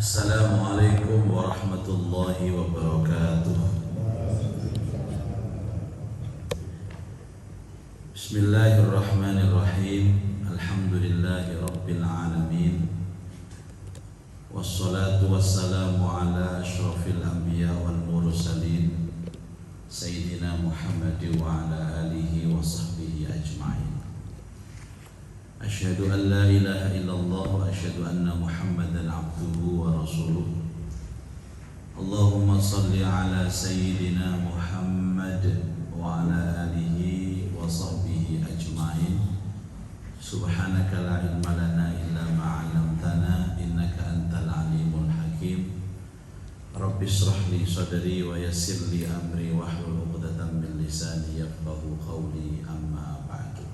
Assalamualaikum warahmatullahi wabarakatuh. Bismillahirrahmanirrahim. Alhamdulillahi rabbil alamin. Wassalatu wassalamu ala asyrafil anbiya wal mursalin Sayyidina Muhammad wa ala alihi wa sahbihi ajma'in. Asyhadu an la ilaha illallah wa asyhadu anna Muhammadan abduhu wa rasuluh. Allahumma salli ala Sayyidina Muhammad wa ala alihi wa sahbihi ajma'in. Subhanaka la ilma lana illa ma 'allamtana innaka antal alimul hakim. Rabbi shrah li sadri wa yassir li amri wahlul 'uqdatam min lisani yafqahu qawli, amma ba'du.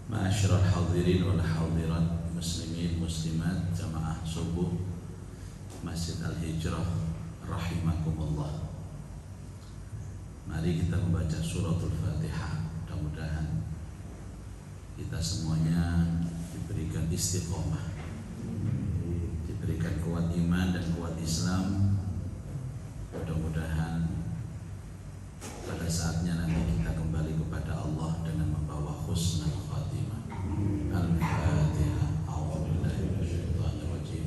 Ma'asyiral hadirin wal hadirat, muslimin muslimat, jamaah subuh Masjid Al-Hijrah rahimakumullah. Mari kita membaca suratul Fatihah. Mudah-mudahan kita semuanya diberikan istiqomah, diberikan kuat iman dan kuat Islam. Mudah-mudahan pada saatnya nanti kita kembali kepada Allah dengan membawa husnul khatimah. Al-Fatihah. A'udzubillahi minasyaitonir rajim.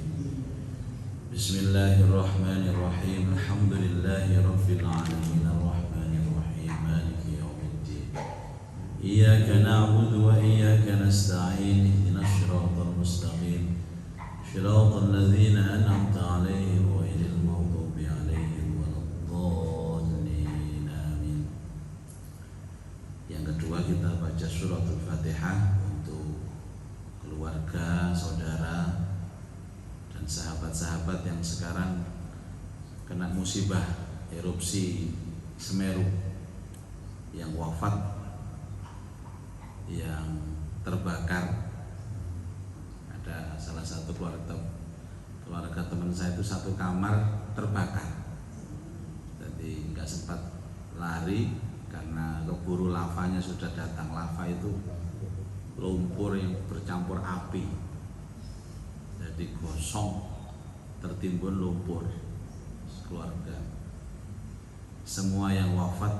Bismillahirrahmanirrahim. Alhamdulillahi rabbil alamin arrahmanir rahim maliki yaumiddin. Iyyaka na'budu wa iyyaka nasta'in. Ihdinas siratal mustaqim. Shiratal ladzina an'amta 'alaihim ghairil maghdubi 'alaihim waladdallin. Amin. Yang kedua, kita baca suratul Fatihah untuk keluarga, saudara, dan sahabat-sahabat yang sekarang kena musibah erupsi Semeru, yang wafat, yang terbakar. Ada salah satu keluarga teman saya itu satu kamar terbakar, jadi nggak sempat lari karena keburu lavanya sudah datang. Lava itu lumpur yang bercampur api, jadi gosong, tertimbun lumpur. Keluarga semua yang wafat,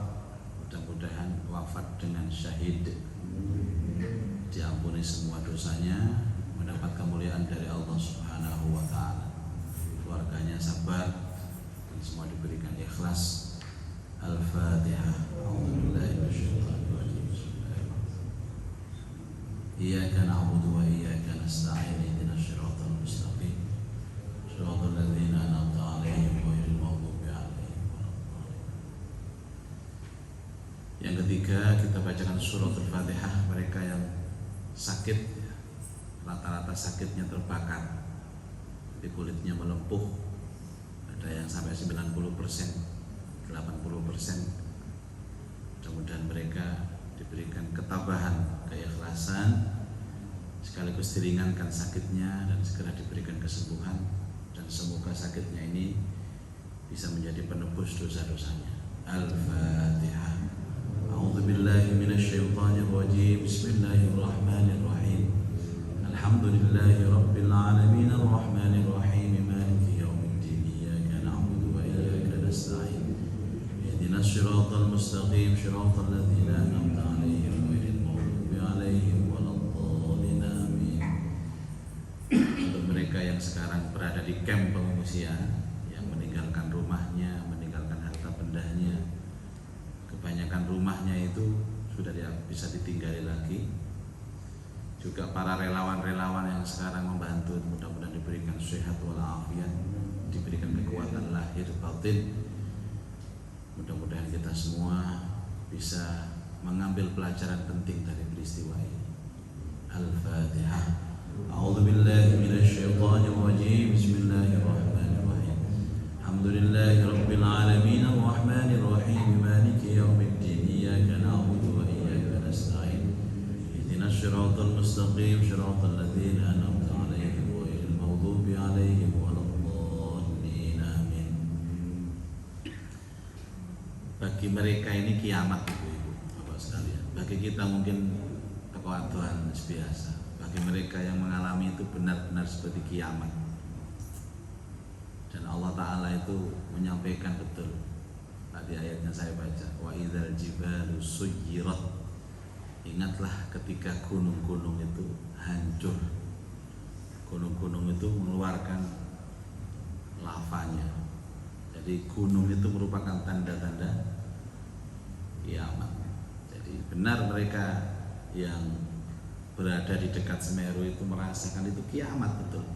mudah-mudahan wafat dengan syahid, diampuni semua dosanya, mendapat kemuliaan dari Allah Subhanahu wa ta'ala. Keluarganya sabar dan semua diberikan ikhlas. Al-Fatihah. A'udzubillahi minasyaitonir rajim. Iyyaka na'budu wa iyyaka nasta'in. Ihdinas siratal mustaqim. Shiratal ladzina an'amta 'alaihim ghairil maghdubi 'alaihim waladdallin. Yang ketiga, kita bacakan suratul Fatihah. Mereka yang sakit, rata-rata sakitnya terbakar, jadi kulitnya melempuh, ada yang sampai 90%, 80%. Mudah-mudahan mereka diberikan ketabahan, keikhlasan, sekaligus diringankan sakitnya dan segera diberikan kesembuhan, dan semoga sakitnya ini bisa menjadi penebus dosa-dosanya. Al-Fatihah. A'udzubillahi minasyaitonir rajim. Bismillahirrahmanirrahim. Alhamdulillahi rabbil alamin arrahmanir rahim maliki yaumiddin. Iyyaka na'budu wa iyyaka nasta'in. Ihdinas siratal mustaqim. Shiratal ladzina an'amta 'alaihim ghairil maghdubi 'alaihim waladdallin. Amin. Untuk mereka yang sekarang berada di kamp pengungsian, yang meninggalkan rumahnya, meninggalkan harta bendanya, kebanyakan rumahnya itu sudah bisa ditinggali lagi. Juga para relawan-relawan yang sekarang membantu, mudah-mudahan diberikan sehat walafiat, diberikan kekuatan lahir batin. Mudah-mudahan kita semua bisa mengambil pelajaran penting dari peristiwa ini. Al-Fatihah. A'udzubillahi minasyaitonir rajim. Bismillahirrahmanirrahim. Alhamdulillahi rabbil alamin arrahmanir rahim maliki yaumiddin. Iyyaka na'budu wa iyyaka nasta'in. Ihdinas siratal mustaqim. Shiratal ladzina an'amta 'alaihim ghairil maghdubi 'alaihim waladdallin. Amin. Bagi mereka ini kiamat, Ibu-ibu, Bapak sekalian. Bagi kita mungkin kewaduan biasa. bagi mereka yang mengalami itu benar-benar seperti kiamat. Dan Allah Ta'ala itu menyampaikan betul tadi ayatnya saya baca, wa idzal jibalu suyyirat, ingatlah ketika gunung-gunung itu hancur. Gunung-gunung itu mengeluarkan lavanya. Jadi gunung itu merupakan tanda-tanda kiamat. Jadi benar mereka yang berada di dekat Semeru itu merasakan itu kiamat betul.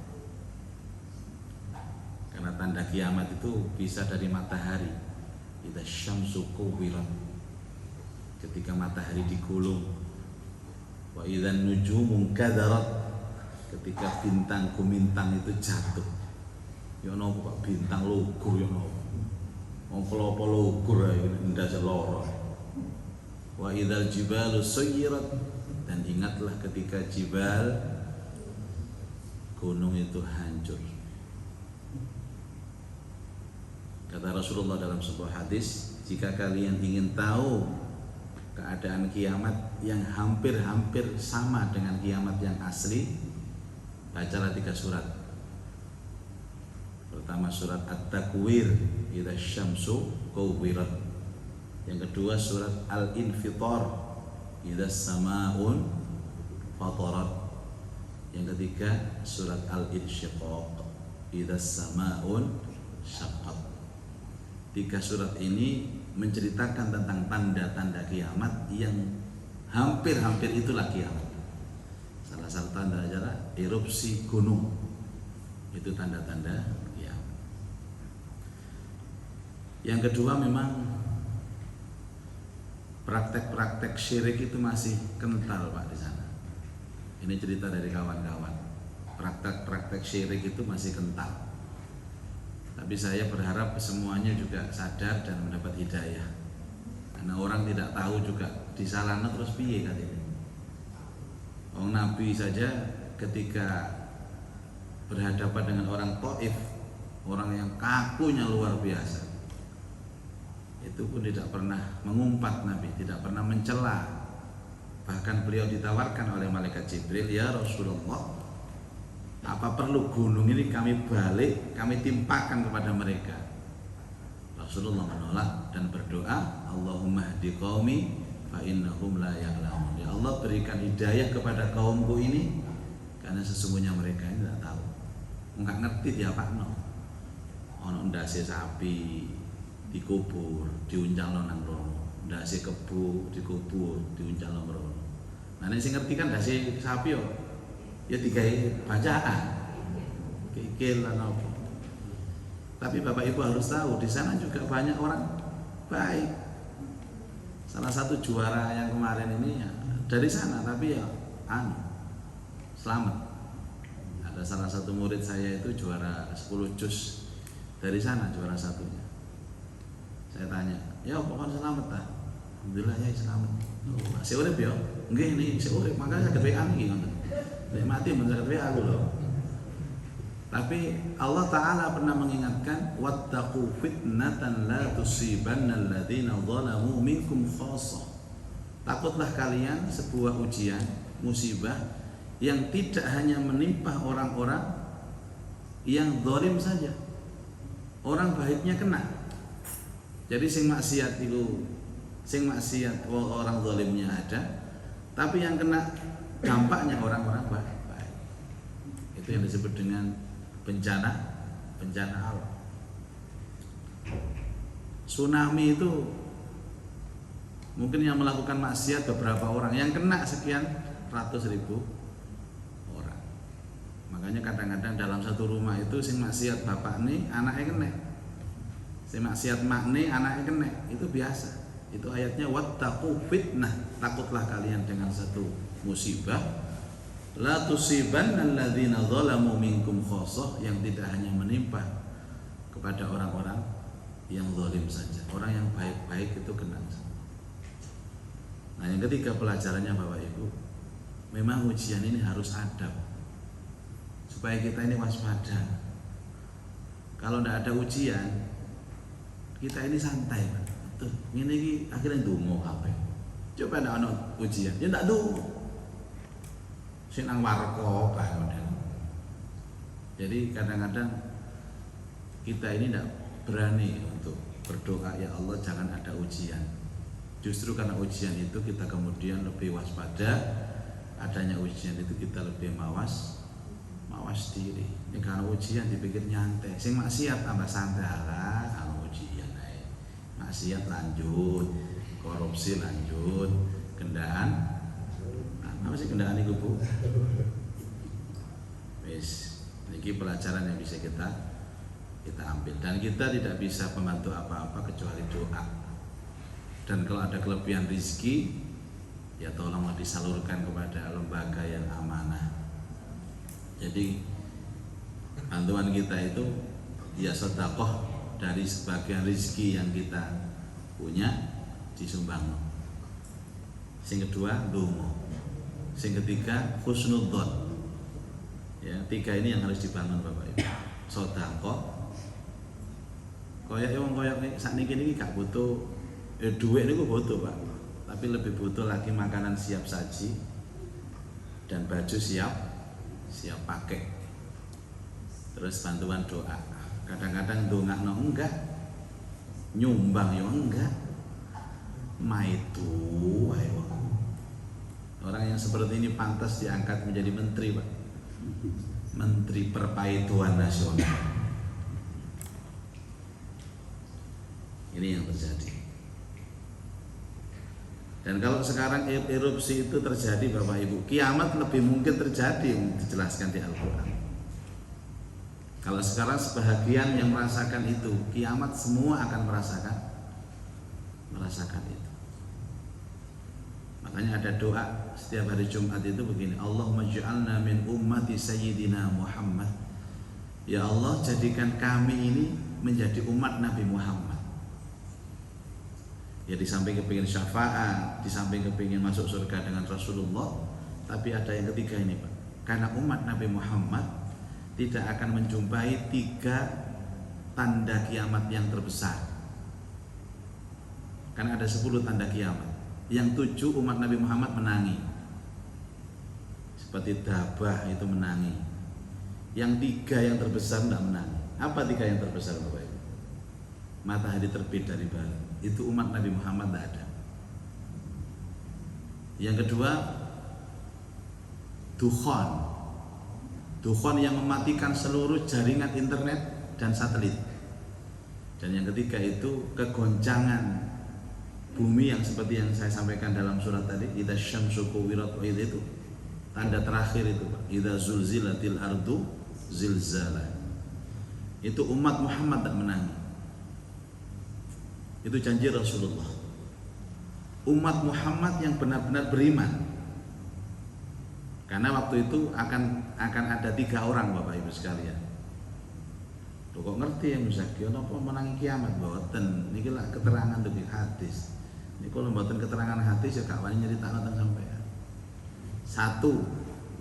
Karena tanda kiamat itu bisa dari matahari. Idza syamsu kuwirat, ketika matahari digulung. Wa idzan nujumu kadarat, ketika bintang kumintang itu jatuh. Ya nopo Pak, bintang lugur ya nopo. Wong klopo lugur ae ndas lara. Wa idzal jibalu suyirat, dan ingatlah ketika jibal gunung itu hancur. Kata Rasulullah dalam sebuah hadis, jika kalian ingin tahu keadaan kiamat yang hampir-hampir sama dengan kiamat yang asli, bacalah 3 surat. Pertama surat At-Takwir, idza syamsu kuwirat. Yang kedua surat Al-Infitar, idza samaun fatarat. Yang ketiga surat Al-Insyiqaq, idza samaun syaqqat. 3 surat ini menceritakan tentang tanda-tanda kiamat yang hampir-hampir itulah kiamat. Salah satu tanda adalah erupsi gunung. Itu tanda-tanda kiamat. Yang kedua memang praktek-praktek syirik itu masih kental Pak di sana. Ini cerita dari kawan-kawan. Praktek-praktek syirik itu masih kental. Tapi saya berharap semuanya juga sadar dan mendapat hidayah. Karena orang tidak tahu juga disalahkan terus piye katanya. Orang Nabi saja ketika berhadapan dengan orang Taif, orang yang kakunya luar biasa, itu pun tidak pernah mengumpat Nabi, tidak pernah mencela. Bahkan beliau ditawarkan oleh malaikat Jibril, ya Rasulullah, apa perlu gunung ini kami balik, kami timpakan kepada mereka? Rasulullah menolak dan berdoa, Allahumma hdi qaumi fa innahum la ya'lamun. Ya Allah, berikan hidayah kepada kaumku ini, karena sesungguhnya mereka ini tidak tahu. Enggak ngerti dia Pak no. Ono ndase sapi dikubur, diuncal nang rono. Ndase kebu dikubur, diuncal nang rono. Nah nek sing ngerti kan ndase sapi yo ya digawe bacaan kikil lan apa. Tapi Bapak Ibu harus tahu di sana juga banyak orang baik. Salah satu juara yang kemarin ini ya dari sana, tapi ya selamat. Ada salah satu murid saya itu juara 10 juz dari sana, juara satunya. Saya tanya, ya pokoknya selamat tak? Alhamdulillah ya selamat. Masih urip ya? Nggih ini masih urip, makanya saya WA iki ngoten. Nek mati menurut aku loh. Tapi Allah Ta'ala pernah mengingatkan, wattaqu fitnatan la tusibanna alladziina zalamu minkum khassah. Takutlah kalian sebuah ujian, musibah yang tidak hanya menimpa orang-orang yang zalim saja. Orang baiknya kena. Jadi sing maksiat itu, sing maksiat orang zalimnya ada, tapi yang kena dampaknya orang-orang baik. Itu yang disebut dengan bencana alam. Tsunami itu mungkin yang melakukan maksiat beberapa orang, yang kena sekian ratus ribu orang. Makanya kadang-kadang dalam satu rumah itu sing maksiat bapak nih anaknya kena, sing maksiat mak nih anaknya kena. Itu biasa. Itu ayatnya wattaqu fitnah, takutlah kalian dengan satu musibah la tusibanna alladziina zalamu minkum khassah, yang tidak hanya menimpa kepada orang-orang yang zalim saja. Orang yang baik-baik itu kena. Nah, yang ketiga pelajarannya Bapak Ibu, memang ujian ini harus adab supaya kita ini waspada. Kalau tidak ada ujian, kita ini santai, Pak. Tuh, ini akhirnya ndonga kabeh. Coba ndak ono ujian, ya ndak ndonga. sing nang warga bae model. Jadi kadang-kadang kita ini tidak berani untuk berdoa, ya Allah jangan ada ujian. Justru karena ujian itu kita kemudian lebih waspada, adanya ujian itu kita lebih mawas diri. Ini karena ujian dipikir nyantai, sing maksiat tambah santai lah kalau ujian ae. Maksiat lanjut, korupsi lanjut, kendaan. Apa sih kendaan itu Bu? Wis, ini pelajaran yang bisa kita ambil, dan kita tidak bisa membantu apa-apa kecuali doa. Dan kalau ada kelebihan rezeki, ya tolonglah disalurkan kepada lembaga yang amanah. Jadi bantuan kita itu ya sedekah dari sebagian rezeki yang kita punya disumbang. Sing kedua donga. Sing ketiga husnudzon. Ya, tiga ini yang harus dibangun Bapak Ibu. Sedekah. Kayak sakniki niki gak butuh duit niku butuh Pak. Tapi lebih butuh lagi makanan siap saji dan baju siap pakai. Terus bantuan doa. Kadang-kadang ndongakno enggak, nyumbang yo enggak. Maitu wae. Orang yang seperti ini pantas diangkat menjadi menteri, Pak. Menteri Perpaituan Nasional. Ini yang terjadi. Dan kalau sekarang erupsi itu terjadi Bapak Ibu, kiamat lebih mungkin terjadi yang dijelaskan di Al-Quran. Kalau sekarang sebahagian yang merasakan itu, kiamat semua akan merasakan itu. Makanya ada doa setiap hari Jumat itu begini, Allahumma ja'alna min ummati sayyidina Muhammad. Ya Allah, jadikan kami ini menjadi umat Nabi Muhammad. Ya di samping kepingin syafaat, di samping kepingin masuk surga dengan Rasulullah, tapi ada yang ketiga ini Pak. Karena umat Nabi Muhammad tidak akan menjumpai 3 tanda kiamat yang terbesar. Karena ada 10 tanda kiamat. Yang 7 umat Nabi Muhammad menangi. Seperti Dabah itu menangi. Yang 3 yang terbesar tidak menangi. Apa 3 yang terbesar Bapak Ibu? Matahari terbit dari barat. Itu umat Nabi Muhammad tidak ada. Yang kedua, Dukhan yang mematikan seluruh jaringan internet dan satelit. Dan yang ketiga itu kegoncangan bumi yang seperti yang saya sampaikan dalam surat tadi, idza syamsu kuwirat, itu tanda terakhir itu Pak. Idza zulzilatil ardu zilzala. Itu umat Muhammad tak menangi. Itu janji Rasulullah. Umat Muhammad yang benar-benar beriman. Karena waktu itu akan ada 3 orang Bapak Ibu sekalian. Loh kok ngerti ya Muzaki, apa menangi kiamat? Mboten, niki lah keterangan dari hadis. Ini kalau mboten keterangan hadis ya gak wani nyeritakno teng sampean. 1,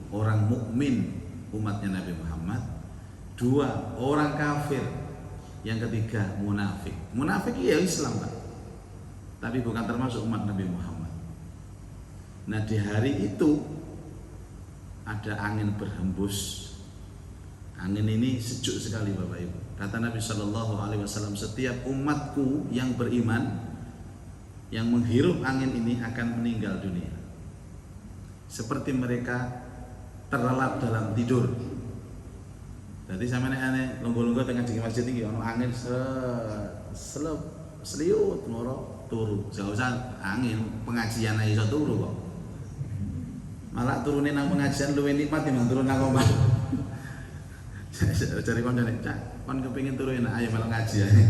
orang mukmin umatnya Nabi Muhammad. 2, orang kafir. Yang ketiga, munafik. Munafik ya Islam Pak, tapi bukan termasuk umat Nabi Muhammad. Nah di hari itu ada angin berhembus. Angin ini sejuk sekali Bapak Ibu. Kata Nabi SAW, setiap umatku yang beriman yang menghirup angin ini akan meninggal dunia, seperti mereka terlelap dalam tidur. Jadi sama nek lungguh-lungguh tengah di masjid iki ono angin seliut ngoro turu. Jauh angin pengajian ae iso turu kok. Malah turune nang pengajian luwih nikmat timbang turun nang omah. Cari koncone, Cak, kon kepengin turu enak ayo malah ngaji ae.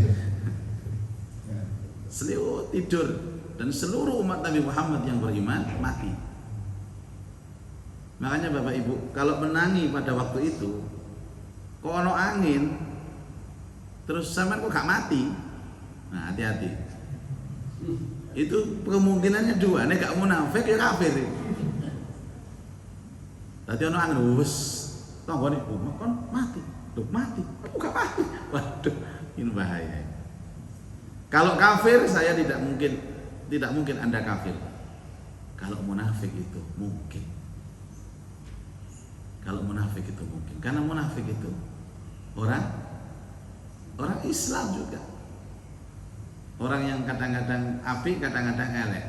Seliut tidur, dan seluruh umat Nabi Muhammad yang beriman mati. Makanya Bapak Ibu, kalau menangi pada waktu itu kok ono angin terus sampean kok gak mati, nah hati-hati. Itu kemungkinannya 2, nek gak munafik ya kafir. Tadi ono angin wes tanggane kon mati, tuh mati, aku gak mati. Waduh, ini bahaya. Kalau kafir saya tidak mungkin Anda kafir. Kalau munafik itu mungkin. Kalau munafik itu mungkin, karena munafik itu orang Islam juga, orang yang kadang-kadang apik, kadang-kadang elek.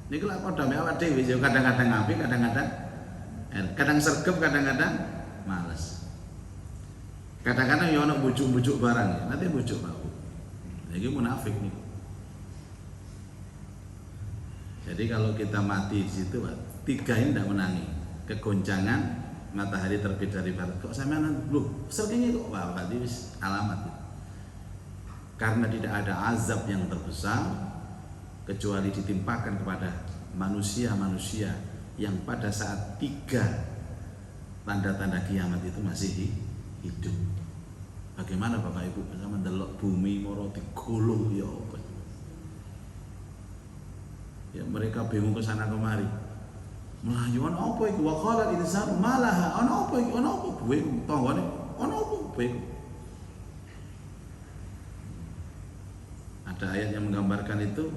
Ini kalau pada awak dewi, kadang-kadang apik, kadang-kadang elek, kadang sergap, kadang-kadang males. Kadang-kadang ya ono bujuk-bujuk barang, nanti bujuk mau. Ini munafik nih. Jadi kalau kita mati di situ, 3 ini tidak menangi, kegoncangan matahari terbit dari barat. Kok sampean lu sering kok wah berarti wis alamat. Karena tidak ada azab yang terbesar kecuali ditimpakan kepada manusia-manusia yang pada saat 3 tanda-tanda kiamat itu masih hidup. Bagaimana Bapak Ibu bisa mendelok bumi moro digulung ya apa? Ya mereka bingung ke sana kemari. Melayu ana apa iku wa qala insan malaha ana apa iki ana apa buwe tanggane ana apa buwe. Ada ayat yang menggambarkan itu,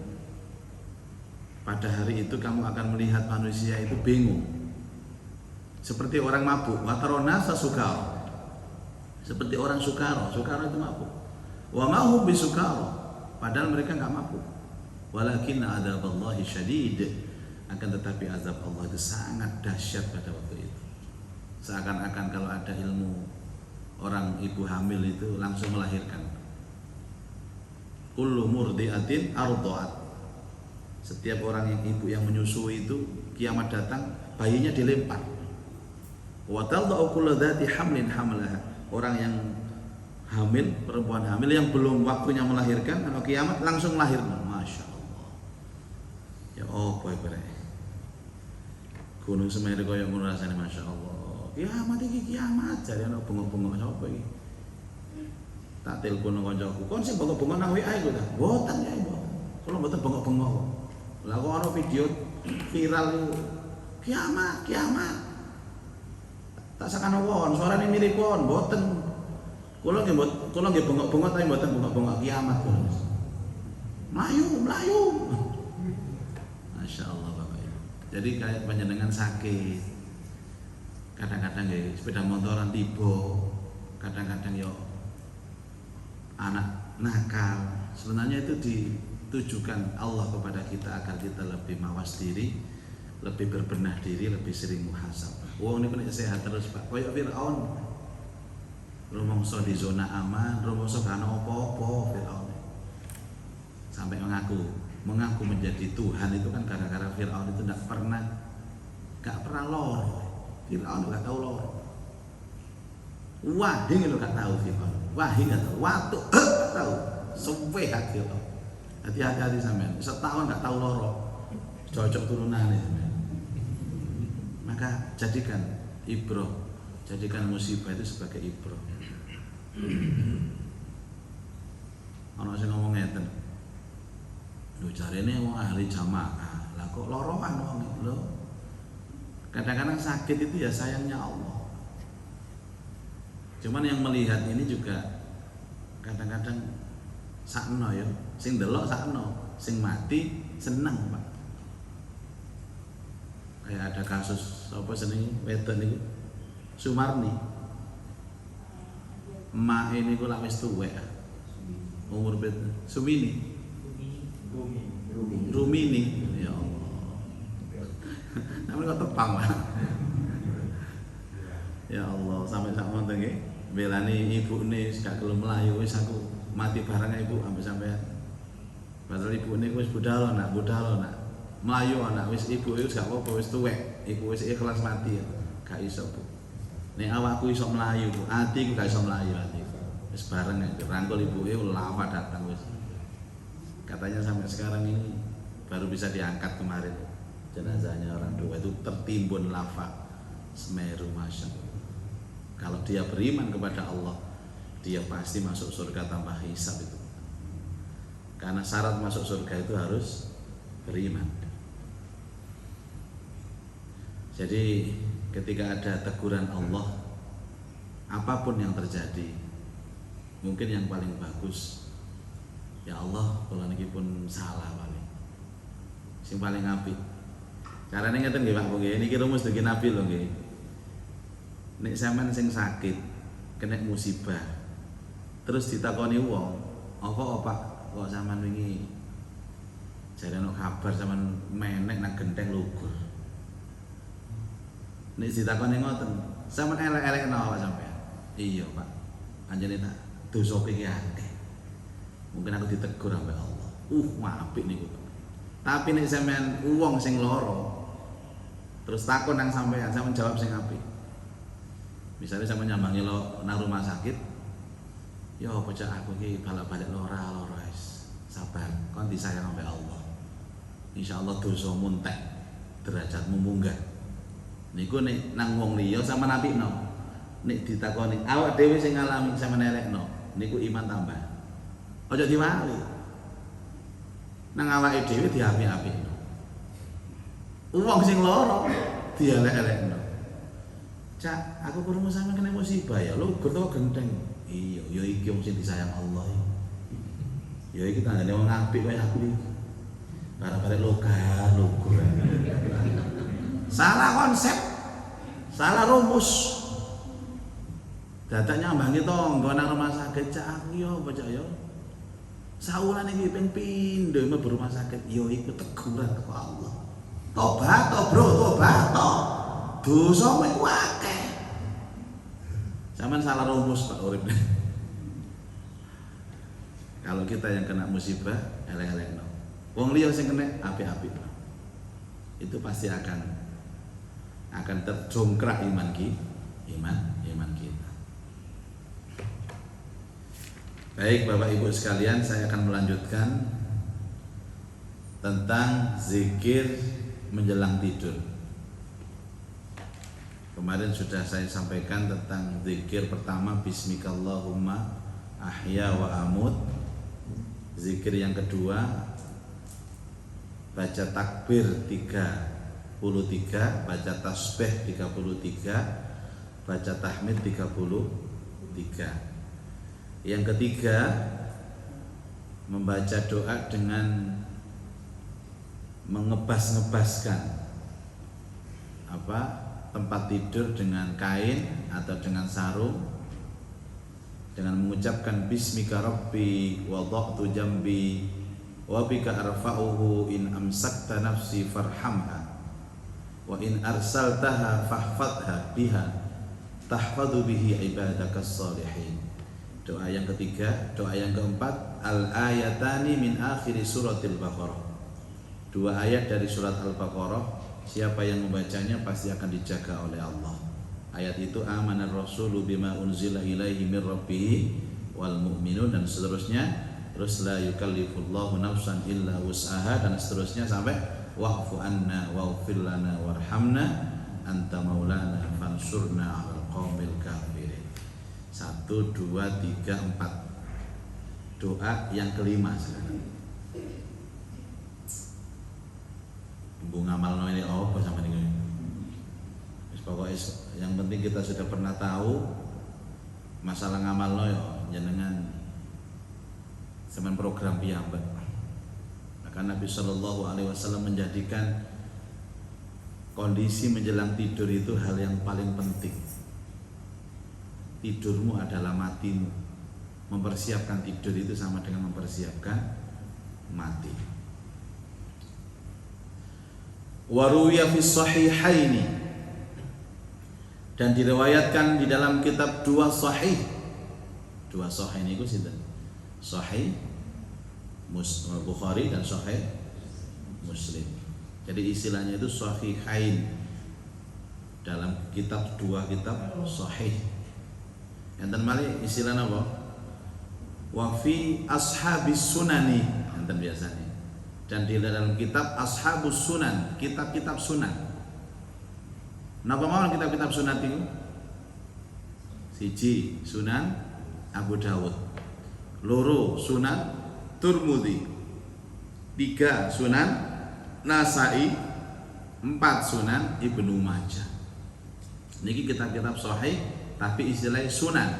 pada hari itu kamu akan melihat manusia itu bingung seperti orang mabuk, watarona sasukar, seperti orang sukaro itu mabuk, wa ma hum bisukaro, padahal mereka enggak mabuk, walakin adzaballahi syadid, akan tetapi azab Allah itu sangat dahsyat pada waktu itu. Seakan-akan kalau ada ilmu orang ibu hamil itu langsung melahirkan. Kullu murdiatin arda'at. Setiap orang yang ibu yang menyusui itu kiamat datang, bayinya dilempar. Wa tadau kullu dzati hamlin hamlaha. Orang yang hamil, perempuan hamil yang belum waktunya melahirkan, kalau kiamat langsung lahir. Masya Allah. Ya oh boy Gunung Semeru kaya ngono rasane Masya Allah. Kiamat iki kiamat, jare ana bengok-bengok sapa iki. Tak telepon kancaku, kon sing bengok-bengok nang WA iku ta? Mboten ya, Mbok. Kula mboten bengok-bengok kok. Lah kok ana video viral iku. Kiamat. Tak sakane won, suarane mirip won, mboten. Kula nggih bengok-bengok tapi mboten bengok-bengok kiamat kula. Melayu. Masya Allah Bapak Ibu. Jadi kayak panjenengan sakit, kadang-kadang ya sepeda motoran tiba, kadang-kadang ya anak nakal. Sebenarnya itu ditujukan Allah kepada kita agar kita lebih mawas diri, lebih berbenah diri, lebih sering muhasabah. Wong niku nek sehat terus Pak, koyo Firaun. Rumangsa di zona aman, rumangsa gak ana apa-apa Firaun. Sampai mengaku menjadi Tuhan itu kan gara-gara Firaun itu gak pernah lor. Firaun gak tahu lor. Wahing itu gak tahu Firaun. Wahing gak tahu. Watu gak tahu. Suwe hati Firaun. Hati-hati sampean. Setahun gak tahu loro. Cocok turunane sampean. Maka jadikan ibroh, jadikan musibah itu sebagai ibroh. Ana sing ngomong ngeten. Lho jarene wong ahli jamaah, lah kok loroan wong lho. Kadang-kadang sakit itu ya sayangnya Allah. Cuman yang melihat ini juga kadang-kadang sakno ya, sing delok sakno, sing mati seneng, Pak. Kayak ada kasus apa jenenge wedon niku Sumarni. Emak ini ku lak wis tuwek. Umur bet Sumini. Rumini, ya Allah. Namanya kok tepang Pak. Ya Allah, sampai sak monten nggih. Belani ibune gak gelem mlayu wis aku mati bareng ibu sampai padahal ibune wis budal nak. Melayu anak wis ibu wis gak apa-apa wis tuwek, ibu wis ikhlas mati ya. Gak iso Bu. Nek awakku iso melayu, atiku gak iso melayu ati. Wis bareng rangkul ibuke lama datang wis. Katanya sampai sekarang ini baru bisa diangkat kemarin jenazahnya orang tua itu tertimbun lava Semeru. Masya Allah. Kalau dia beriman kepada Allah, dia pasti masuk surga tanpa hisab itu. Karena syarat masuk surga itu harus beriman. Jadi ketika ada teguran Allah, apapun yang terjadi, mungkin yang paling bagus, ya Allah, kalau niki pun salah paling. Sing paling apik. Carane ngeten nggih Pak Bu nggih, niki rumus dugi Nabi lho nggih. nek sampean sing sakit kena musibah terus ditakoni wong apa Pak kok sampean wingi jare ono kabar sampean menek nang genteng lugur nek ditakoni ngoten sampean elek-elekno awak sampean iya Pak anjene tak dosa iki akeh mungkin aku ditegur ambek Allah apik niku tapi nek sampean wong sing lara terus takon nang sampean jawab sing apik misalnya sampean nyambangi lo nang rumah sakit ya bocah aku iki balik-balik lara wis sabar kon disayang ambek Allah insyaallah dosamu entek derajatmu munggah niku nek nang wong liya sampean apikno nek ditakoni awak dhewe sing ngalami sampean elekno niku iman tambah aja diwali nang awake dhewe diapik-apikno wong sing lara dielek-elekno Cak aku krungu sampean kena musibah ya lugur to genteng iya ya iki wong sing disayang Allah ya iki tandane wong apik kaya aku iki bareng-bareng lugur salah konsep salah rumus dadak nyambangi tangga nang rumah sakit cak aku yo bocah yo saulan iki ping pindho mlebu rumah sakit yo iku teguran karo Allah tobat to bro tobat to dosa mek akeh sampean salah rumus Pak urip kalau kita yang kena musibah elek-elekno wong liya sing kena apik-apik itu pasti akan terdongkrak iman kita. Baik Bapak Ibu sekalian, saya akan melanjutkan tentang zikir menjelang tidur. Kemarin sudah saya sampaikan tentang zikir pertama Bismikallahumma ahya wa amut. Zikir yang kedua baca takbir 33, baca tasbih 33, baca tahmid 33. Yang ketiga membaca doa dengan mengebas-ngebaskan tempat tidur dengan kain atau dengan sarung dengan mengucapkan bismika rabbi wada'tu jambi wa bika arfa'uhu in amsakta nafsi farhamha wa in arsaltaha fahfadha biha tahfadhu bihi ibadakas salihin. Doa yang ketiga, doa yang keempat, al-ayatani min akhiri suratil Baqarah. 2 ayat dari surat Al-Baqarah, siapa yang membacanya pasti akan dijaga oleh Allah. Ayat itu amanar rasulu bima unzila ilaihi mir rabbih wal mu'minun dan seterusnya. Terus la yukallifullahu nafsan illa wus'aha dan seterusnya sampai wa'fu anna waghfir lana warhamna anta maulana fansurna 'alal qaumil kafirin. 1, 2, 3, 4. Doa yang kelima sekarang. Ibu ngamalno ini apa sama ini? Pokoknya yang penting kita sudah pernah tahu masalah ngamalno ya jenengan semen program piyambak. Maka Nabi Shallallahu Alaihi Wasallam menjadikan kondisi menjelang tidur itu hal yang paling penting. Tidurmu adalah matimu. Mempersiapkan tidur itu sama dengan mempersiapkan mati. Waruya fi sahihaini, dan diriwayatkan di dalam kitab 2 sahih. 2 sahih ini sinten? Sahih Bukhari dan sahih Muslim. Jadi istilahnya itu sahihain. Dalam kitab 2 kitab sahih. Enten malih istilah apa? Wa fi ashabis sunani, enten biasanya. Dan di dalam kitab ashabus sunan, kitab-kitab sunan. Napa mawon kitab-kitab sunan itu? 1 Sunan Abu Dawud, 2 Sunan Tirmidzi, 3 Sunan Nasa'i, 4 Sunan Ibnu Majah. Niki kitab-kitab sahih tapi istilahnya sunan.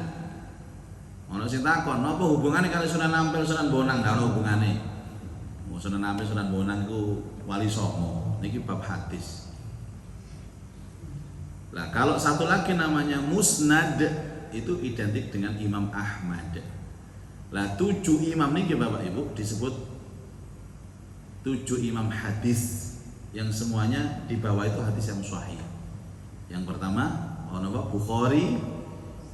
Ono sing takon, napa hubungane karo Sunan Ampel, Sunan Bonang? Gak ono hubungane. Sunan Ampel, Sunan Bonang iku wali songo. Niki bab hadis. Nah, kalau satu lagi namanya musnad itu identik dengan Imam Ahmad. Lah 7 imam ini Bapak Ibu disebut 7 imam hadis yang semuanya di bawah itu hadis yang sahih. Yang pertama Bukhari,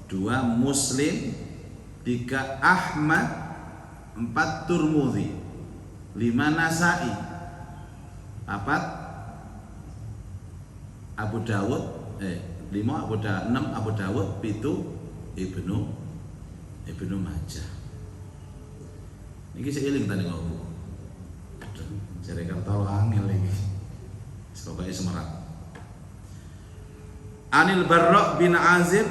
2 Muslim, 3 Ahmad, 4 Turmudi, 5 Nasai, 4 Abu Dawud, 6 Abu Dawud, 7 Ibnu Majah. Ini seiling tadi ngomong. Jadi kan tahu angin lagi. Pokoknya semerak. Anil Barra bin Azib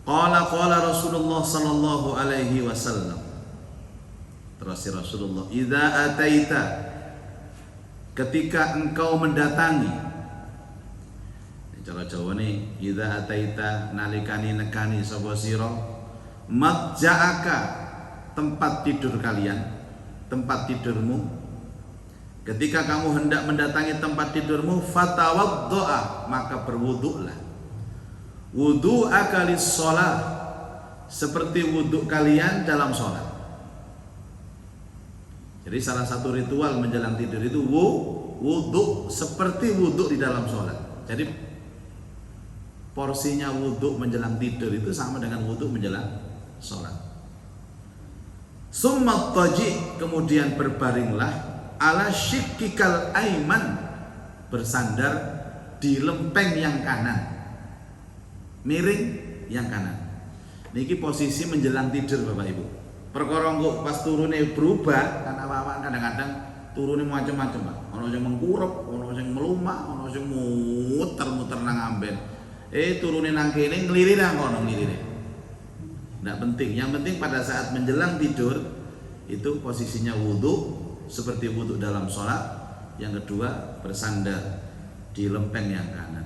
qala Rasulullah sallallahu alaihi wasallam. Terus Rasulullah, "Idza ataita," ketika engkau mendatangi. Cara Jawa nih, "Idza ataita," nalikani nekani sapa sira, "madja'aka," tempat tidur kalian, tempat tidurmu. Ketika kamu hendak mendatangi tempat tidurmu, fatawaddo'a, maka berwuduklah. Wudu'aka lis-shalah, seperti wuduk kalian dalam sholat. Jadi salah satu ritual menjelang tidur itu wuduk seperti wuduk di dalam sholat. Jadi porsinya wuduk menjelang tidur itu sama dengan wuduk menjelang sholat. Summa taji, kemudian berbaringlah ala syikkikal aiman, bersandar di lempeng yang kanan, miring yang kanan. Niki posisi menjelang tidur Bapak Ibu. Perkara kok pas turune berubah, kan awak kadang-kadang turune macam-macam, Pak. Ono sing mengkurep, ono sing melumah, ono sing muter-muter nang amben. Turune nang kene ngliri nang kono nglirine. Nggak penting, yang penting pada saat menjelang tidur itu posisinya wudhu seperti wudhu dalam sholat. Yang kedua, bersandar di lempeng yang kanan.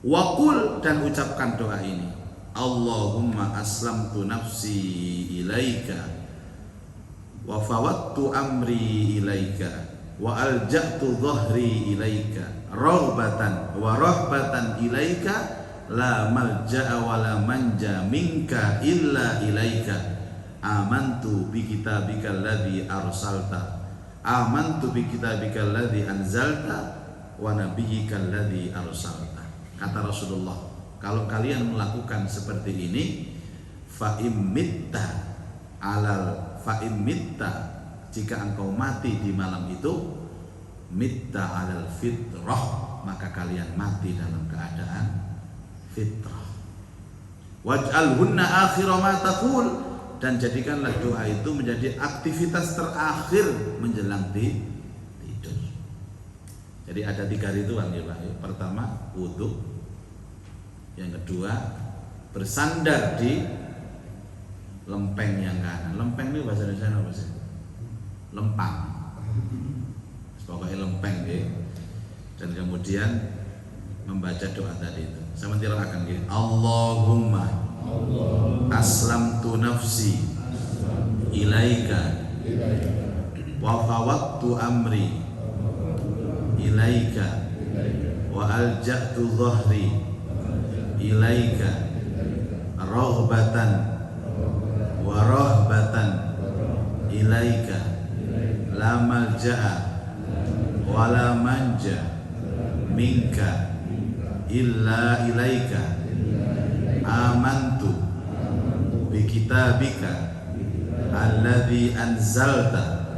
Waqul, dan ucapkan doa ini, Allahumma aslamtu nafsi ilaika wa fawattu amri ilaika wa alja'tu dhahri ilaika raghbatan wa rahbatan ilaika la malja'a wa la manja minka illa ilaika. Amantu bi kitabikal ladzi arsalta, amantu bi kitabikal ladzi anzalta wa nabiyyikal ladzi arsalta. Kata Rasulullah, kalau kalian melakukan seperti ini, fa immitta alal fa immitta, jika engkau mati di malam itu, mitta alal fitrah, maka kalian mati dalam keadaan fitrah. Waj'alhunna akhira ma taqul, dan jadikanlah doa itu menjadi aktivitas terakhir menjelang tidur. Jadi ada 3 ritual ya Pak. Pertama wudhu, yang kedua bersandar di lempeng yang kanan. Lempeng itu bahasa Indonesia apa sih? Lempang. Pokoknya lempeng ya. Dan kemudian membaca doa tadi itu. Sama tilakan ya. Allahumma aslamtu nafsi ilaika wa fawattu amri ilaika wa alja'tu dhahri ilaika raghbatan wa rahbatan ilaika la malja'a wa la manja minka illa ilaika. Amantu bi kitabika alladzi anzalta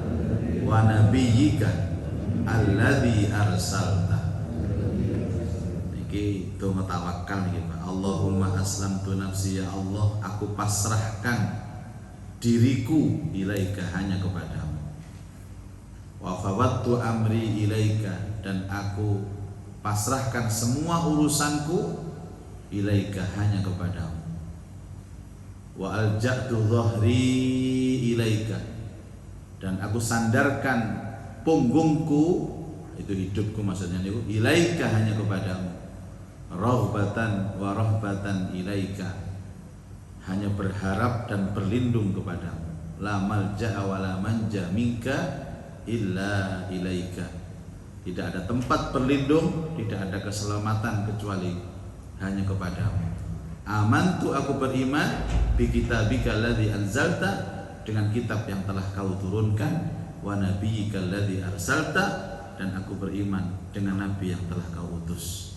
wa nabiyyika alladzi arsalta. Niki donga tawakal niki Pak. Allahumma aslamtu nafsi, ya Allah, aku pasrahkan diriku ilaika, hanya kepadamu. Wa fawattu amri ilaika, dan aku pasrahkan semua urusanku ilaika, hanya kepadamu. Wa alja'tu dhahri ilaika, dan aku sandarkan punggungku, itu hidupku maksudnya itu, ilaika, hanya kepadamu. Raghbatan wa rahbatan ilaika, hanya berharap dan berlindung kepadamu. La malja'a wa la manja minka illa ilaika. Tidak ada tempat berlindung, tidak ada keselamatan kecuali hanya kepadamu. Amantu, aku beriman bi kitabika alladzi anzalta, dengan kitab yang telah kau turunkan, wa nabiyyika alladzi arsalta, dan aku beriman dengan nabi yang telah kau utus.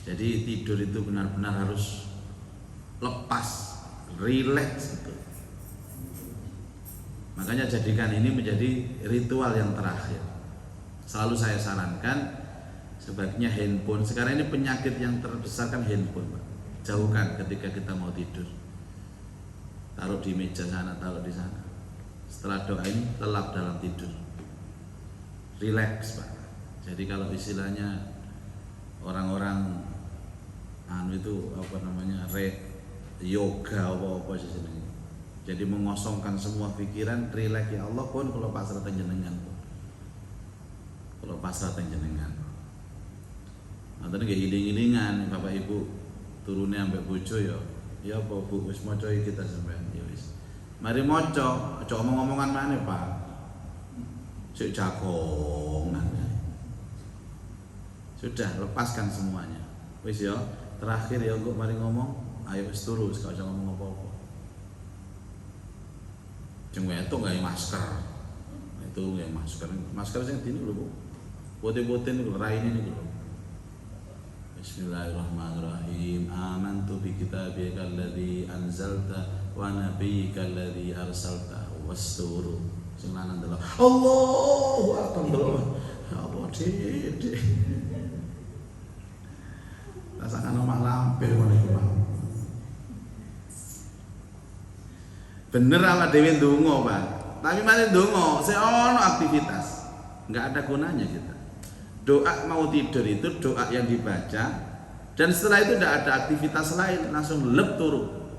Jadi tidur itu benar-benar harus lepas, rileks gitu. Makanya jadikan ini menjadi ritual yang terakhir. Selalu saya sarankan sebaiknya handphone. Sekarang ini penyakit yang terbesar kan handphone, Pak. Jauhkan ketika kita mau tidur. Taruh di meja sana, taruh di sana. Setelah doa ini lelap dalam tidur. Relax, Pak. Jadi kalau istilahnya orang-orang itu apa namanya, yoga apa istilahnya. Jadi mengosongkan semua pikiran, relax ya Allah pun kalau pasrah jenengan pun. Kalau pasrah jenengan. Nanti nggak iling-ilingan Bapak Ibu turunnya sampai bojo ya apa Bu wis maca kita sampean ya wis. Mari maca, aja omong-omongan maneh Pak. Sik jagongan. Sudah lepaskan semuanya. Wis ya, terakhir ya kok mari ngomong, ayo wis turu wis gak usah ngomong apa-apa. Cuma itu nggak masker, itu nggak masker yang ini dulu, bote-bote ini dulu, rain ini dulu. Bismillahirrahmanirrahim. Amantu bi kitabika alladzi anzalta wa nabiyyika alladzi arsalta wasturu. Sing lanang delok. Allahu akbar delok. Apa dik. Rasakan omah lampir ngene iki, Pak. Bener awak dhewe ndonga, Pak. Tapi mari ndonga, sing ono aktivitas. Enggak ada gunanya kita. Doa mau tidur itu doa yang dibaca, dan setelah itu tidak ada aktivitas lain, langsung lep turu.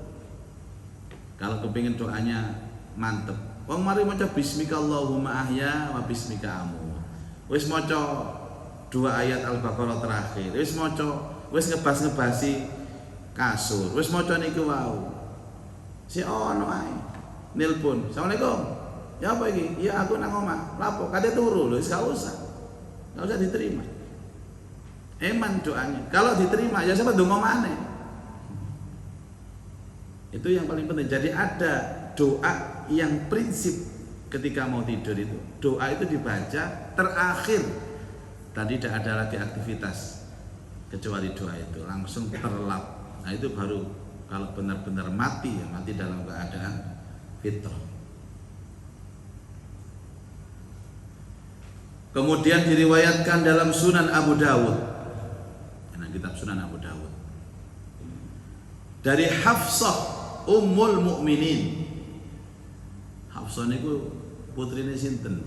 Kalau kepingin doanya mantep, wong mari maca bismika Allahumma ahya wa bismika amu. Wis maca 2 ayat Al-Baqarah terakhir, wis maca, wis ngebas-ngebasi kasur, wis maca niku wau. Si ono ae nelpon, assalamualaikum. Ya apa iki? Ya aku nang omah. Lapo? Kate turu lho, wis gak usah. Nggak usah diterima. Eman doanya. Kalau diterima ya siapa donga maneh. Itu yang paling penting. Jadi ada doa yang prinsip ketika mau tidur itu. Doa itu dibaca terakhir. Dan tidak ada lagi aktivitas kecuali doa itu. Langsung terlap. Nah itu baru kalau benar-benar mati ya mati dalam keadaan fitrah. Kemudian diriwayatkan dalam Sunan Abu Dawud, kitab Sunan Abu Dawud, dari Hafsah Ummul Mukminin. Hafsah niku putrine sinten?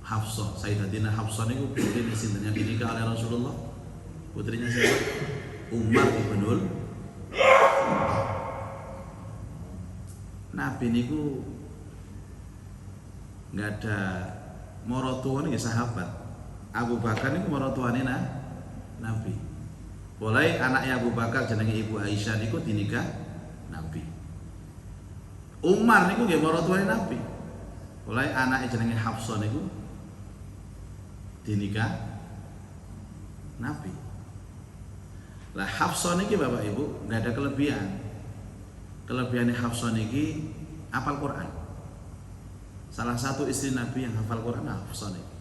Hafsah, Sayyidatina Hafsah niku putrine sinten yang dinikah oleh Rasulullah? Putrinya siapa? Umar ibnul Nabi niku nggak ada morotuane ya sahabat. Abu Bakar niku morotuane Nabi. Mulai anaknya Abu Bakar jenenge Ibu Aisyah niku dinikah Nabi. Umar niku nggih morotuane Nabi. Mulai anaknya jenenge Hafsah niku dinikah Nabi. Lah Hafsah niki Bapak Ibu nggak ada kelebihan. Kelebihannya Hafsah niki hafal Quran. Salah satu istri Nabi yang hafal Quran Hafsah niki.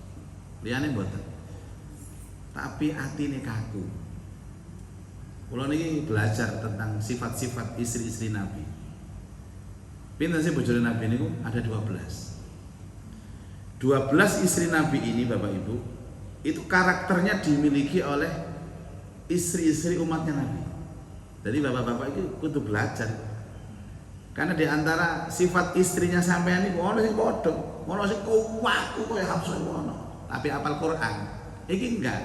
Liyane mboten. Tapi atine kaku. Kula niki belajar tentang sifat-sifat istri-istri Nabi. Pinten sih bojone Nabi niku? Ada 12. 12 istri Nabi ini Bapak Ibu, itu karakternya dimiliki oleh istri-istri umatnya Nabi. Jadi bapak-bapak itu kudu belajar. Karena di antara sifat istrinya sampean niku ono sing padha, ono sing kuwaku kaya Hafsah ono, tapi hafal Quran. Iki enggak.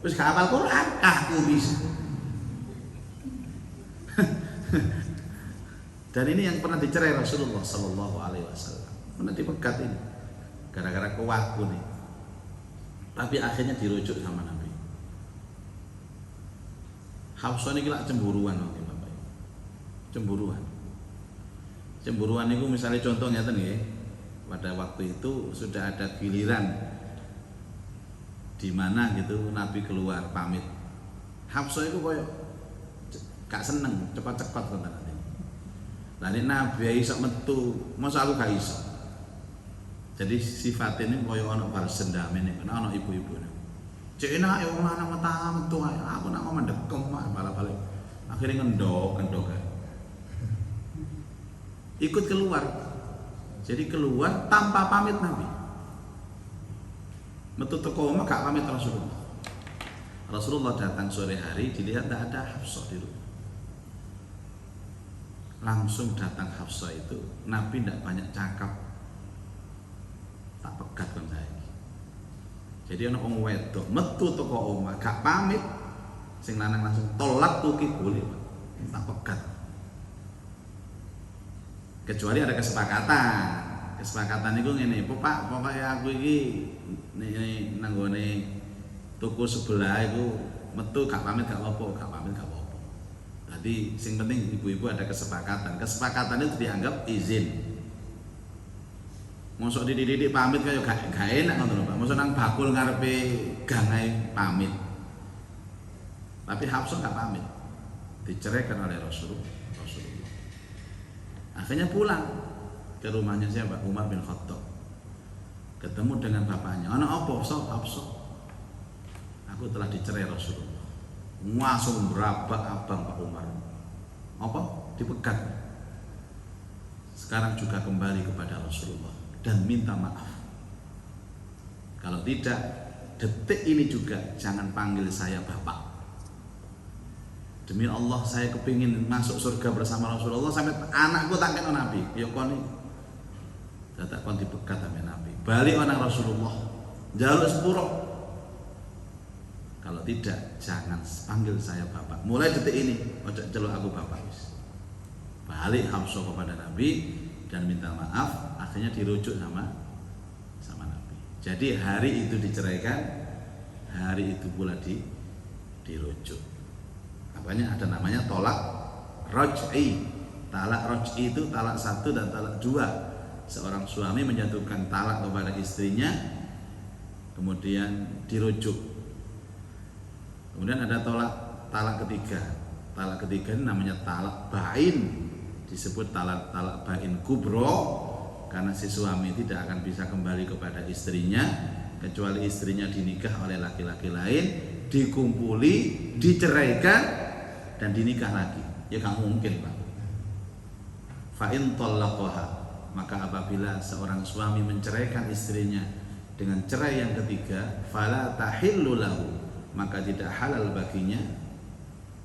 Wis gak hafal Quran, aku bisa. Dan ini yang pernah dicerai Rasulullah sallallahu alaihi wasallam. Pernah dipegat ini. Gara-gara kuwaku nih. Tapi akhirnya dirujuk sama Nabi. Hafsah niki lak cemburuan oke Bapak. Cemburuan. Cemburuan itu misalnya contohnya nggih, pada waktu itu sudah ada giliran di mana gitu Nabi keluar pamit. Hafsah itu koyo gak seneng cepat-cepat ngoten nanti. Lah nek Nabi iso metu, masa aku gak iso. Jadi sifat ini koyo ana balas dendam ini, ana ibu-ibu. Cek enak wong lanang metu ae. Aku nak mau mendekem balik. Akhirnya ngendok ae. Ikut keluar. Jadi keluar tanpa pamit Nabi. Metu teko omah gak pamit Rasulullah. Rasulullah datang sore hari, dilihat tidak ada Hafsah di rumah. Langsung datang Hafsah itu, Nabi tidak banyak cakap, tak pegat kan saya. Jadi anak orang wedok metu teko omah gak pamit, sing lanang langsung tolak tuki boleh, tak pegat. Kecuali ada kesepakatan. Kesepakatan itu ngene, Pak, pokoknya aku ini nanggone tuku sebelah itu metu gak pamit gak apa-apa. Jadi sing penting ibu-ibu ada kesepakatan. Kesepakatan itu dianggap izin. Mosok dididik pamit kaya gak enak ngono lho, Pak. Mosok nang bakul ngarepe gangai pamit. Tapi Hafsah gak pamit. Diceraikan oleh Rasulullah. Akhirnya pulang ke rumahnya siapa? Umar bin Khattab. Ketemu dengan bapaknya. Ana apa? Hafsah. Aku telah dicerai Rasulullah. Langsung berabak abang Pak Umar. Apa? Dipegat. Sekarang juga kembali kepada Rasulullah dan minta maaf. Kalau tidak, detik ini juga jangan panggil saya bapak. Demi Allah saya kepingin masuk surga bersama Rasulullah sampai anakku tak kena Nabi. Ya kon iki. Dadak kon dipegat sampai Nabi. Balik orang Rasulullah. Jaluk sepuro. Kalau tidak, jangan panggil saya bapak. Mulai detik ini, ojo celuk aku bapak. Balik Hafsah kepada Nabi dan minta maaf. Akhirnya dirujuk sama Nabi. Jadi hari itu diceraikan, hari itu pula dirujuk. Apanya ada namanya tolak raj'i. Talak raj'i itu talak 1 dan talak 2. Seorang suami menjatuhkan talak kepada istrinya, kemudian dirujuk. Kemudian ada talak ketiga. Talak ketiga ini namanya talak bain. Disebut talak bain kubro karena si suami tidak akan bisa kembali kepada istrinya kecuali istrinya dinikah oleh laki-laki lain, dikumpuli, diceraikan dan dinikah lagi. Ya gak mungkin, Pak. Fa in talaqaha, maka apabila seorang suami menceraikan istrinya dengan cerai yang ketiga, fala tahillu lahu, maka tidak halal baginya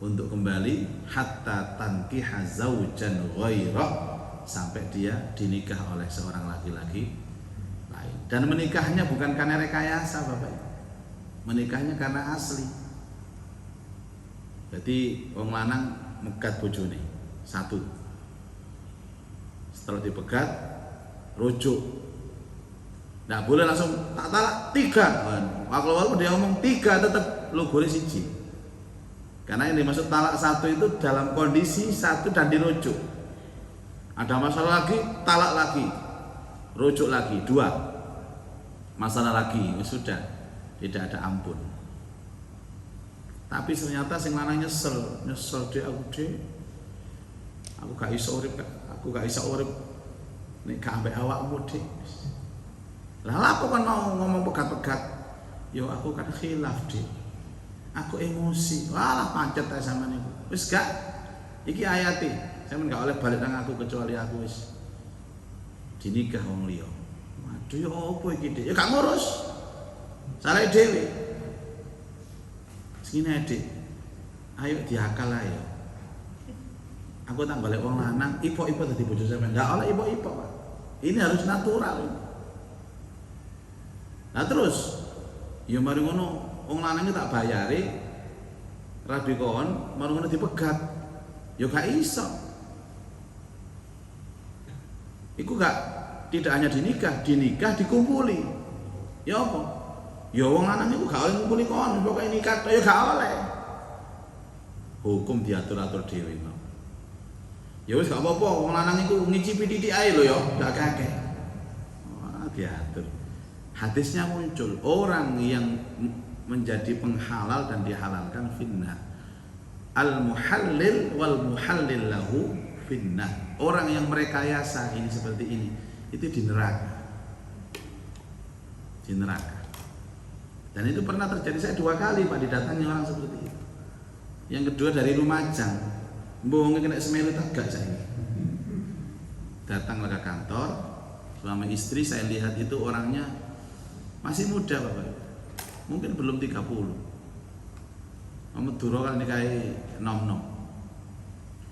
untuk kembali hatta tankiha zaujan ghairah, sampai dia dinikah oleh seorang laki-laki lain. Dan menikahnya bukan karena rekayasa, Bapak. Menikahnya karena asli. Jadi wong lanang megat bojone 1. Setelah dipegat, rujuk. Nggak boleh langsung tak talak 3. Kalau dia ngomong 3 tetap lu boleh 1. Karena yang dimaksud talak 1 itu dalam kondisi 1 dan dirujuk. Ada masalah lagi, talak lagi, rujuk lagi 2. Masalah lagi, sudah tidak ada ampun. Tapi ternyata sing lanang nyesel deh aku gak iso urip nek gak ambek awakmu deh. Lah apa kan mau ngomong pegat-pegat? Yo aku kan khilaf deh. Aku emosi. Walah pancet ae sampean niku. Wis gak iki ayate. Sampeyan gak oleh balik nang aku kecuali aku wis dinikah wong liya. Waduh ya apa iki, Dik? Ya gak ngurus. Salah dhewe. Sini adik, ayo diakal ayo. Aku tak balik wong lanang, ipok-ipok dadi bojo sampean. Enggak oleh ipok-ipok, Pak. Ini harus natural. Nah terus, ya mari ngono, wong lanang tak bayari, rabi kon, mari ngono dipegat. Ya gak iso. Iku tidak hanya dinikah dikumpuli. Ya apa? Ya wong lanang iku gak oleh ngumpuli kon, pokoke nikah ya gak oleh. Hukum diatur-atur dhewe, Pak. Ya wis gak apa-apa, wong lanang iku ngicipi titik ae lho ya, gak kakek. Wah, diatur. Hadisnya muncul, orang yang menjadi penghalal dan dihalalkan finnar. Al-muhallil wal muhallil lahu finnar. Orang yang merekayasa ini seperti ini itu di neraka. Di neraka. Dan itu pernah terjadi, saya 2 kali Pak didatangi orang seperti itu. Yang kedua dari Lumajang, mungkin kena Semeru tagak saya. Datang ke kantor, suami istri saya lihat itu orangnya masih muda Bapak, mungkin belum 30. Meduro kan nikahi nom-nom.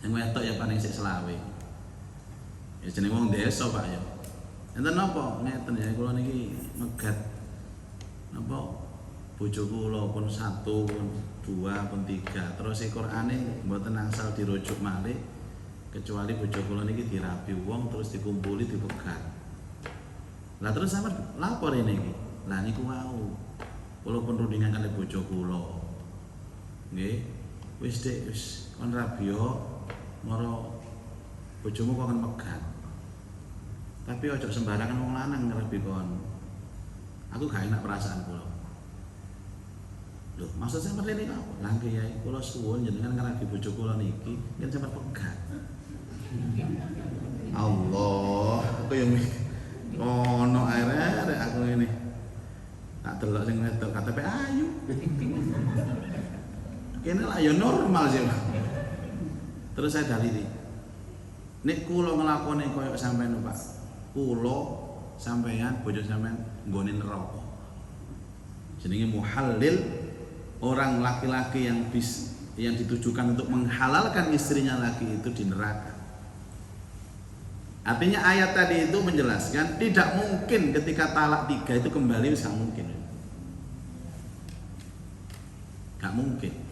Yang wedok ya paling sik selawe. Ya jenenge wong desa Pak ya. Enten napa ngeten ya kula niki megat napa bojo kula pun 1 pun 2 pun 3 terus Qur'ane mboten angsal dirujuk malih kecuali bojo kula niki dirabi wong terus dikumpuli dipegat. Lah terus sampean lapor ini iki. Lah niku wau. Kula pun rundingan kali bojo kula. Nggih, wis Dik, wis kon rabi yo, moro bojomu kok kan megat. Tapi ojo sembarangan wong lanang ngerabi kon. Aku gak enak perasaan kula. Loh, maksud saya seperti ini apa? Lah Kyai, kula suwun jenengan ngerabi bojo kula niki, kan sampeyan pegat. Allah, aku yang ono arek aku ini. Tak delok sing wedok KTP ayu. Kene lah ya normal sih. Terus saya dalili. Nek kula nglakoni koyo sampean Pak. Kula sampean bojo sampean nggone neraka. Jenenge muhallil, orang laki-laki yang ditujukan untuk menghalalkan istrinya lagi itu di neraka. Artinya ayat tadi itu menjelaskan tidak mungkin ketika talak 3 itu kembali, bisa mungkin. Gak mungkin.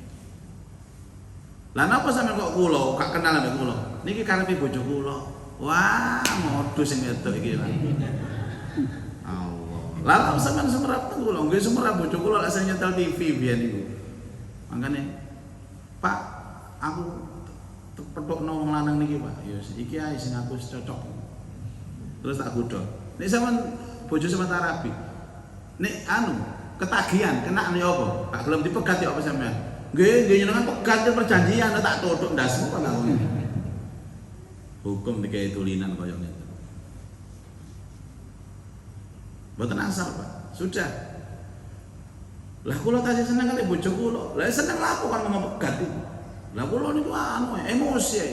Lah napa sampeyan kok kula gak kenal ambek kula? Niki karepe bojo kula. Wah, modus sing wedok iki. Allah. Lah sampeyan sumerap kula, nggih sumerap bojo kula lek sing nyetel TV biyen niku. Makane Pak, aku petukno wong lanang niki, Pak. Ya iki ae sing aku cocok. Terus tak godho. Nek sampean bojo sampean rabi. Nek ketagihan, kena nek apa? Tak gelem dipegat ya apa sampean? Nggih jenengan pegat perjanjian tak tutuk ndasmu kok aku. Hukum dikai tulinan koyo ngene. Mboten asal, Pak. Sudah. Lah kula tasih seneng kali bojo kula. Lah seneng lapo kan ngomong pegat iki. Lah kula niku emosi ae.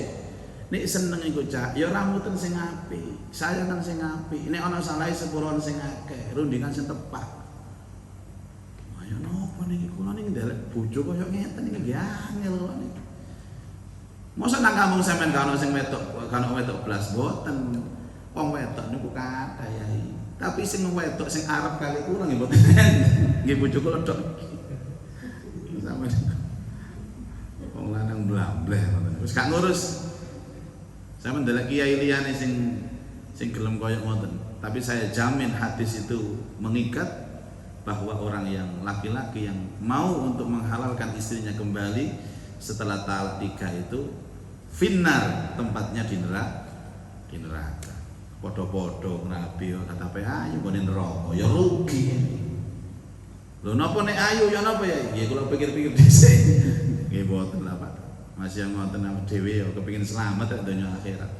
Nek seneng iku Cak, ya rambutan sing apik, sayangan sing apik. Nek ana salahe sepuron sing akeh, rundingan sing tepat. Ayo napa niki kula niki ndelok bojo koyo ngeten niki nggih angel niki. Mosok nang kampung sampean kan ana sing wedok, kan wedok blas boten. Wong wedok niku kathah yai. Tapi sing wedok sing arep kali kula nggih mboten. Nggih bojo kula tok. Sampeyan wong lanang blambleh ngoten. Wis gak ngurus. Sampeyan ndelok kiai liyane sing gelem koyo ngoten. Tapi saya jamin hadis itu mengikat bahwa orang yang laki-laki yang mau untuk menghalalkan istrinya kembali setelah talak 3 itu finnar, tempatnya di neraka. Podo-podo ngrabi kata pe ayu ngene neraka ya rugi. Lho napa nek ayu ya napa ya? Ya kula pikir-pikir dhisik. Nggih mboten lah Pak. Masih ngoten awake dhewe ya kepengin selamat nek donya akhirat.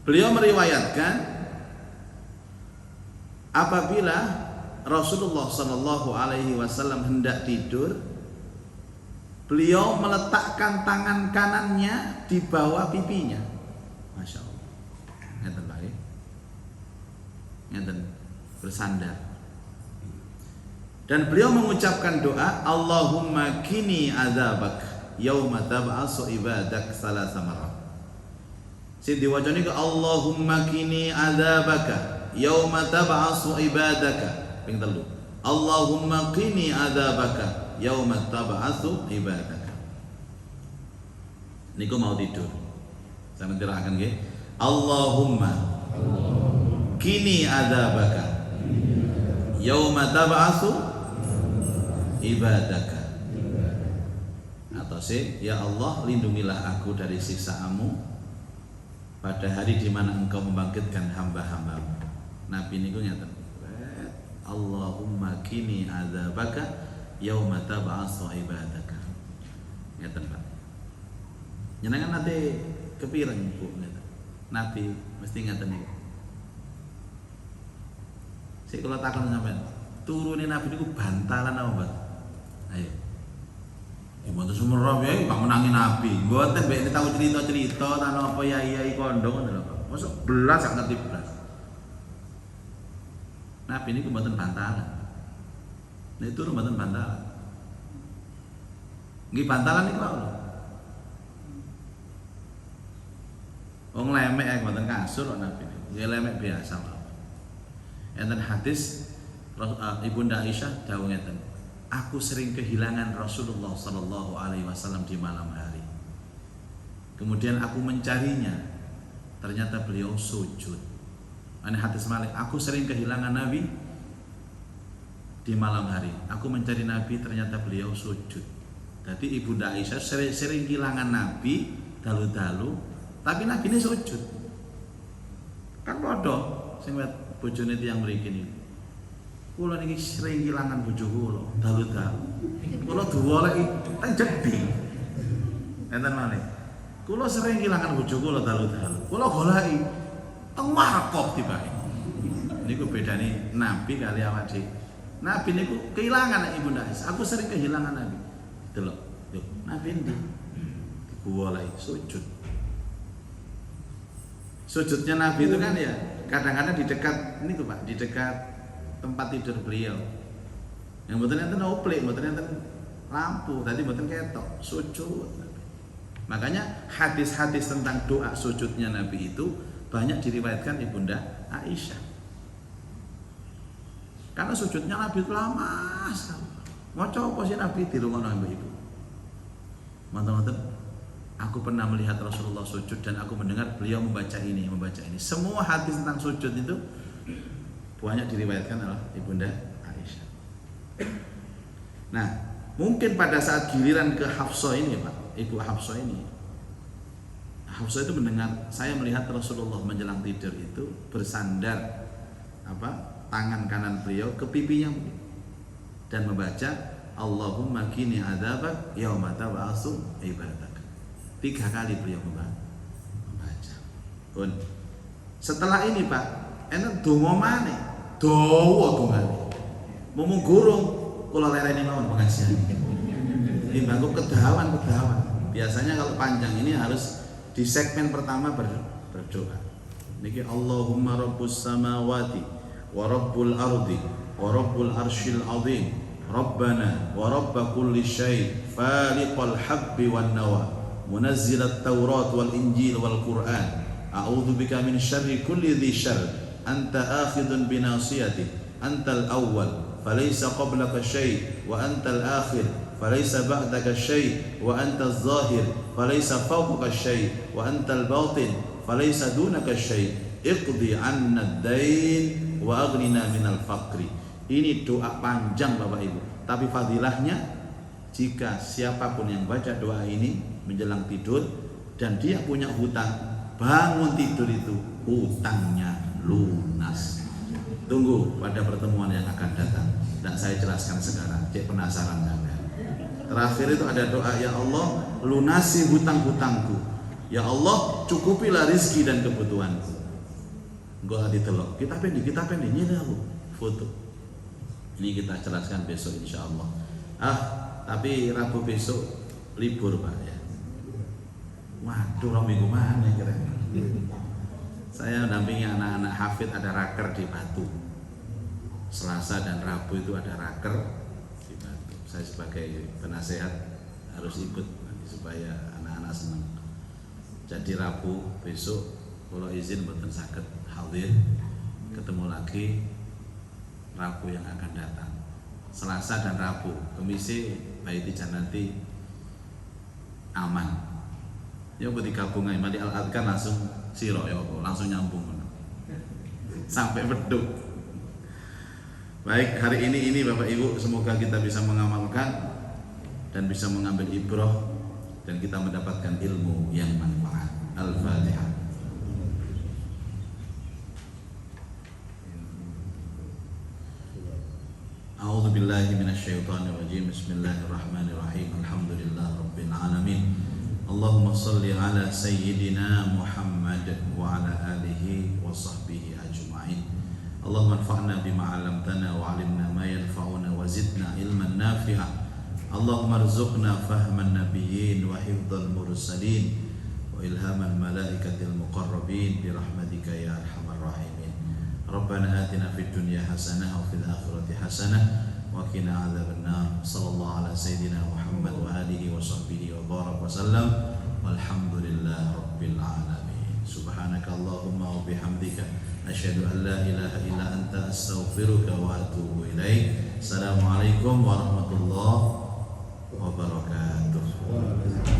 Beliau meriwayatkan apabila Rasulullah Shallallahu Alaihi Wasallam hendak tidur, beliau meletakkan tangan kanannya di bawah pipinya. Masya Allah. Ngeten Pak, ngeten bersandar. Dan beliau mengucapkan doa, Allahumma kini adzabak yauma tab'asu ibadak salasa marrat. Sing diwaca niku Allahumma kini adzabaka yauma tab'asu ibadaka. Ping 3. Allahumma qini adzabaka yauma tab'asu ibadaka. Niku mau tidur. Sampeyan tirahaken nggih. Allahumma qini adzabaka yauma tab'asu ibadaka. Atau ya Allah, lindungilah aku dari siksa-Mu pada hari di mana Engkau membangkitkan hamba-hamba-Mu. Nabi niku nyata Allahumma kini adzabaka yauma tab'atsu ibadaka. Ngeten Pak. Jenengan nate kepireng Bu ngeten. Nabi mesti ngeten niku. Sik kula takon sampean, turune Nabi niku bantalan apa mboten? Ayo. Ya mboten sumerep ya Pak menangi Nabi. Mboten mbek tahu cerita-cerita tan apa yai-yai kondong ngoten lho Pak. Mosok belas sak ngerti belas. Nabi niku mboten bantalan. Nek turu mboten bantalan. Nggih bantalan niku lho. Wong lemek ae mboten kasur kok Nabi niku. Nggih lemek biasa Pak. Enten hadis Ibunda Aisyah dawuh ngeten. Aku sering kehilangan Rasulullah sallallahu alaihi wasallam di malam hari. Kemudian aku mencarinya. Ternyata beliau sujud. Ini hadis Malik. Aku sering kehilangan Nabi di malam hari. Aku mencari Nabi, ternyata beliau sujud. Jadi Ibunda Aisyah sering kehilangan Nabi dalu-dalu, tapi Nabi ini sujud. Kan bodoh sing bojone tiyang mriki niku. Kula niki sering kehilangan bojo kula dalu-dalu. Kula duwoleki teng jeding. Enten malih. Kula sering kehilangan bojo kula dalu-dalu. Kula goleki teng warkop tibake. Niku bedane Nabi kali awak dhewe. Nabi niku kehilangan Ibunda Aisyah. Aku sering kehilangan Nabi. Delok. Yo, Nabi ndi? Digoleki sujud. Sujudnya Nabi itu kan ya kadang-kadang di dekat ini tuh Pak, di dekat tempat tidur beliau. Yang mboten enten oplek, mboten enten lampu, tadi mboten ketok, sujud. Makanya hadis-hadis tentang doa sujudnya Nabi itu banyak diriwayatkan Ibunda Aisyah. Karena sujudnya Nabi itu lama sekali. Maca apa sih Nabi di rumah ibu-ibu? Mantan-mantan. Aku pernah melihat Rasulullah sujud dan aku mendengar beliau membaca ini. Semua hadis tentang sujud itu banyak diriwayatkan oleh Ibunda Aisyah. Nah, mungkin pada saat giliran ke Hafsah ini Pak, Ibu Hafsah ini, Hafsah itu mendengar, saya melihat Rasulullah menjelang tidur itu bersandar tangan kanan beliau ke pipinya dan membaca Allahumma kini adzabak yauma tab'atsu ibadak. 3 kali beliau membaca. Setelah ini Pak, enak donga maneh. Dawa dongane. Mung gurung kula lereni mawon pengajian. Ini bangku kedawan. Biasanya kalau panjang ini harus di segmen pertama berdoa. Niki Allahumma rabbus samawati wa rabbul ardi wa rabbul arsyil azim. Rabbana wa rabb kulli syai' faliqal habbi wan nawa. منزل التوراة والإنجيل والقرآن أعوذ بك من شر كل ذي شر أنت آخذ بناصيته أنت الأول فليس قبلك شيء وأنت الآخر فليس بعدك شيء وأنت الظاهر فليس فوقك شيء وأنت الباطن فليس دونك شيء اقضي عنا الدين وأغننا من الفقر. Ini doa panjang Bapak Ibu, tapi fadilahnya jika siapapun yang baca doa ini menjelang tidur dan dia punya hutang, bangun tidur itu hutangnya lunas. Tunggu pada pertemuan yang akan datang dan saya jelaskan sekarang, cek penasaran sampean. Terakhir itu ada doa, ya Allah lunasi hutang-hutangku, ya Allah cukupilah rizki dan kebutuhanku. Gua ditelok, kita pendek ini aku foto. Ini kita jelaskan besok insya Allah. Tapi Rabu besok libur Pak ya. Waduh, orang minggu mana kira? Saya mendampingi anak-anak hafid, ada raker di Batu. Selasa dan Rabu itu ada raker di Batu. Saya sebagai penasehat harus ikut supaya anak-anak senang. Jadi Rabu besok kalau izin mboten saged hadir, ketemu lagi Rabu yang akan datang. Selasa dan Rabu, Kemisi Baiti Janati aman. Ya buat digabung aja, mari al-adkan langsung siro ya, langsung nyambung sampai beduk. Baik, hari ini Bapak Ibu, semoga kita bisa mengamalkan dan bisa mengambil ibrah dan kita mendapatkan ilmu yang manfaat. Al-Fatihah. A'udzu billahi minasyaitonir rajim. Bismillahirrahmanirrahim. Alhamdulillah rabbil alamin. Allahumma shalli ala sayyidina Muhammad wa ala alihi wa sahbihi ajma'in. Allahumma anfa'na bima 'allamtana wa 'allimna ma yanfa'una wa zidna ilman nafi'a. Allahumma arzuqna fahman nabiyyin wa hifdzal mursalin wa ilhamal malaikatil muqarrabin bi rahmatika ya arhamar rahimin. Rabbana atina fid dunya hasanah wa fil akhirati hasanah wa qina adzabannar. Sallallahu ala sayyidina Muhammad wa alihi wa sahbihi wa baraka wa sallam. Walhamdulillahi rabbil alamin. Subhanakallahumma wa bihamdika asyhadu an la ilaha illa anta astaghfiruka wa atubu ilaik. Assalamualaikum warahmatullahi wabarakatuh.